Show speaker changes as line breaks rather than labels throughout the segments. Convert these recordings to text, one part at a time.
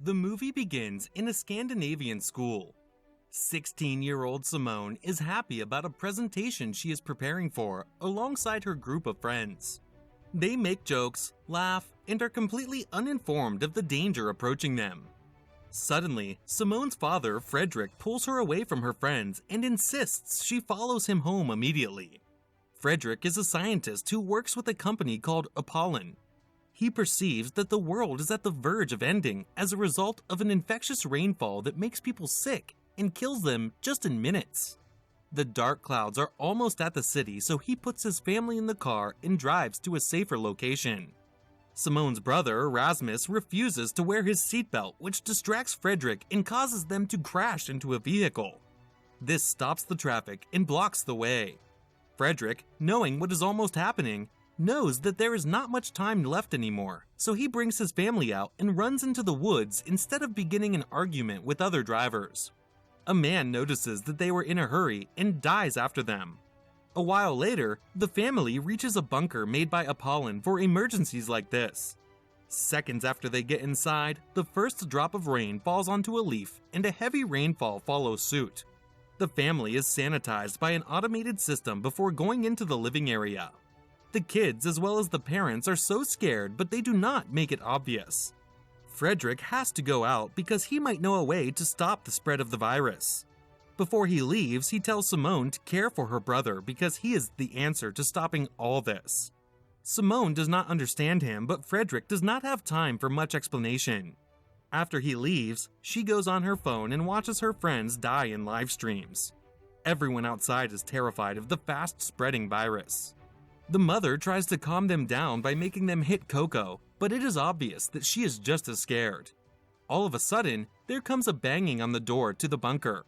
The movie begins in a Scandinavian school. 16-year-old Simone is happy about a presentation she is preparing for alongside her group of friends. They make jokes, laugh, and are completely uninformed of the danger approaching them. Suddenly, Simone's father, Frederik, pulls her away from her friends and insists she follows him home immediately. Frederik is a scientist who works with a company called Apollon. He perceives that the world is at the verge of ending as a result of an infectious rainfall that makes people sick and kills them just in minutes. The dark clouds are almost at the city, so he puts his family in the car and drives to a safer location. Simone's brother, Rasmus, refuses to wear his seatbelt, which distracts Frederik and causes them to crash into a vehicle. This stops the traffic and blocks the way. Frederik, knowing what is almost happening, knows that there is not much time left anymore, so he brings his family out and runs into the woods instead of beginning an argument with other drivers. A man notices that they were in a hurry and dies after them. A while later, the family reaches a bunker made by Apollon for emergencies like this. Seconds after they get inside, the first drop of rain falls onto a leaf and a heavy rainfall follows suit. The family is sanitized by an automated system before going into the living area. The kids as well as the parents are so scared, but they do not make it obvious. Frederik has to go out because he might know a way to stop the spread of the virus. Before he leaves, he tells Simone to care for her brother because he is the answer to stopping all this. Simone does not understand him, but Frederik does not have time for much explanation. After he leaves, she goes on her phone and watches her friends die in live streams. Everyone outside is terrified of the fast-spreading virus. The mother tries to calm them down by making them hit cocoa, but it is obvious that she is just as scared. All of a sudden, there comes a banging on the door to the bunker.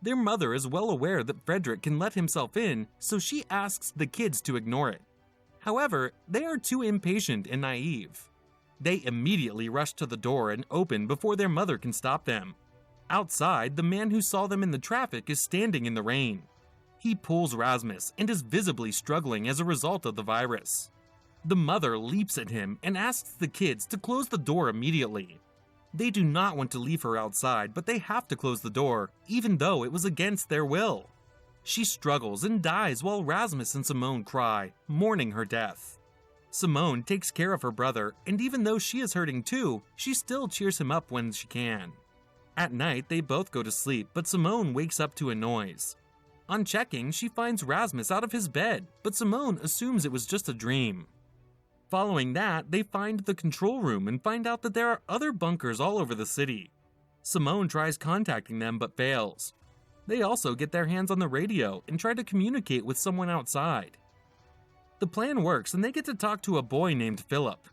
Their mother is well aware that Frederik can let himself in, so she asks the kids to ignore it. However, they are too impatient and naive. They immediately rush to the door and open before their mother can stop them. Outside, the man who saw them in the traffic is standing in the rain. He pulls Rasmus and is visibly struggling as a result of the virus. The mother leaps at him and asks the kids to close the door immediately. They do not want to leave her outside, but they have to close the door, even though it was against their will. She struggles and dies while Rasmus and Simone cry, mourning her death. Simone takes care of her brother, and even though she is hurting too, she still cheers him up when she can. At night, they both go to sleep, but Simone wakes up to a noise. On checking, she finds Rasmus out of his bed, but Simone assumes it was just a dream. Following that, they find the control room and find out that there are other bunkers all over the city. Simone tries contacting them but fails. They also get their hands on the radio and try to communicate with someone outside. The plan works and they get to talk to a boy named Philip.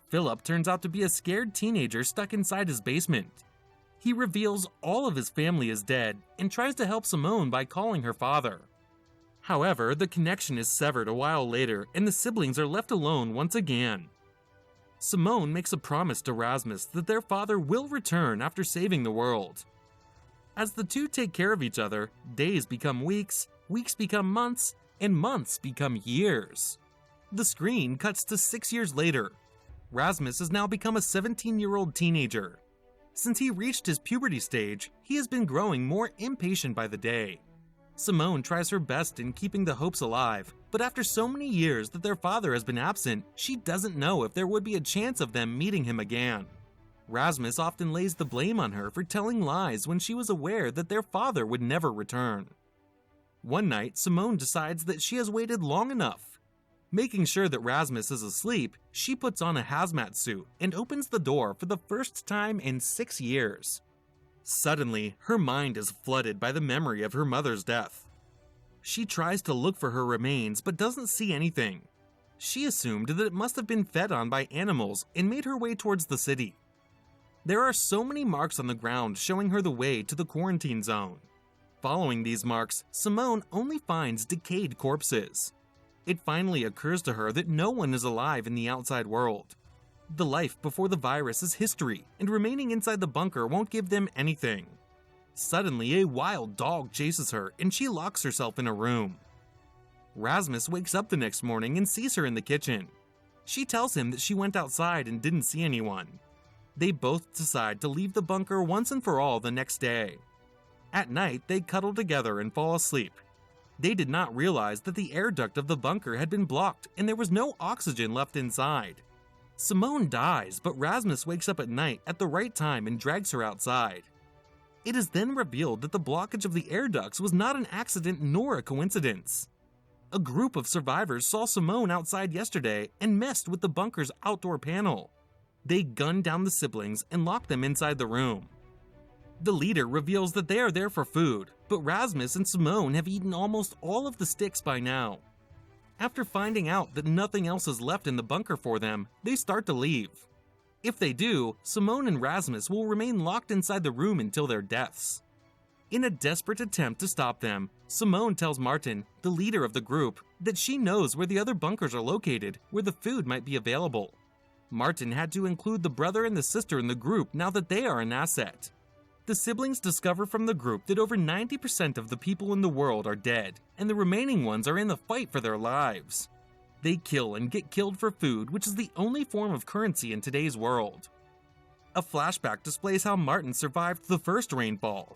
Philip turns out to be a scared teenager stuck inside his basement. He reveals all of his family is dead and tries to help Simone by calling her father. However, the connection is severed a while later and the siblings are left alone once again. Simone makes a promise to Rasmus that their father will return after saving the world. As the two take care of each other, days become weeks, weeks become months, and months become years. The screen cuts to 6 years later. Rasmus has now become a 17-year-old teenager. Since he reached his puberty stage, he has been growing more impatient by the day. Simone tries her best in keeping the hopes alive, but after so many years that their father has been absent, she doesn't know if there would be a chance of them meeting him again. Rasmus often lays the blame on her for telling lies when she was aware that their father would never return. One night, Simone decides that she has waited long enough. Making sure that Rasmus is asleep, she puts on a hazmat suit and opens the door for the first time in 6 years. Suddenly, her mind is flooded by the memory of her mother's death. She tries to look for her remains but doesn't see anything. She assumed that it must have been fed on by animals and made her way towards the city. There are so many marks on the ground showing her the way to the quarantine zone. Following these marks, Simone only finds decayed corpses. It finally occurs to her that no one is alive in the outside world. The life before the virus is history, and remaining inside the bunker won't give them anything. Suddenly, a wild dog chases her, and she locks herself in a room. Rasmus wakes up the next morning and sees her in the kitchen. She tells him that she went outside and didn't see anyone. They both decide to leave the bunker once and for all the next day. At night, they cuddle together and fall asleep. They did not realize that the air duct of the bunker had been blocked and there was no oxygen left inside. Simone dies, but Rasmus wakes up at night at the right time and drags her outside. It is then revealed that the blockage of the air ducts was not an accident nor a coincidence. A group of survivors saw Simone outside yesterday and messed with the bunker's outdoor panel. They gunned down the siblings and locked them inside the room. The leader reveals that they are there for food, but Rasmus and Simone have eaten almost all of the sticks by now. After finding out that nothing else is left in the bunker for them, they start to leave. If they do, Simone and Rasmus will remain locked inside the room until their deaths. In a desperate attempt to stop them, Simone tells Martin, the leader of the group, that she knows where the other bunkers are located, where the food might be available. Martin had to include the brother and the sister in the group now that they are an asset. The siblings discover from the group that over 90% of the people in the world are dead, and the remaining ones are in the fight for their lives. They kill and get killed for food, which is the only form of currency in today's world. A flashback displays how Martin survived the first rainfall.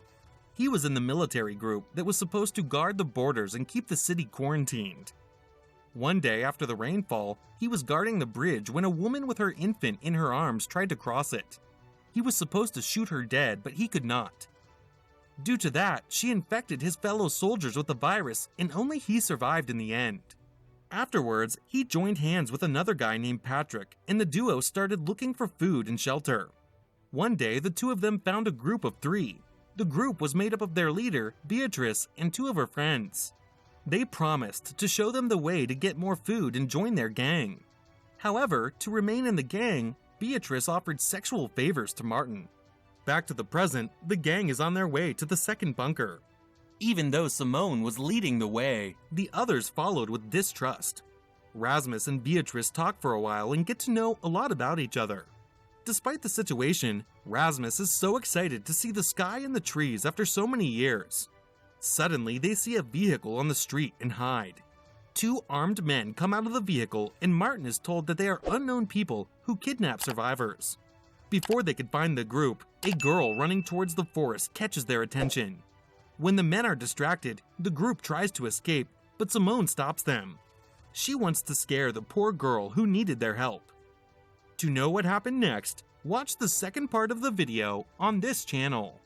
He was in the military group that was supposed to guard the borders and keep the city quarantined. One day after the rainfall, he was guarding the bridge when a woman with her infant in her arms tried to cross it. He was supposed to shoot her dead, but he could not. Due to that, she infected his fellow soldiers with the virus, and only he survived in the end. Afterwards, he joined hands with another guy named Patrick, and the duo started looking for food and shelter. One day, the two of them found a group of 3. The group was made up of their leader, Beatrice, and 2 of her friends. They promised to show them the way to get more food and join their gang. However, to remain in the gang, Beatrice offered sexual favors to Martin. Back to the present, the gang is on their way to the second bunker. Even though Simone was leading the way, the others followed with distrust. Rasmus and Beatrice talk for a while and get to know a lot about each other. Despite the situation, Rasmus is so excited to see the sky and the trees after so many years. Suddenly, they see a vehicle on the street and hide. 2 armed men come out of the vehicle and Martin is told that they are unknown people who kidnap survivors. Before they could find the group, a girl running towards the forest catches their attention. When the men are distracted, the group tries to escape, but Simone stops them. She wants to scare the poor girl who needed their help. To know what happened next, watch the second part of the video on this channel.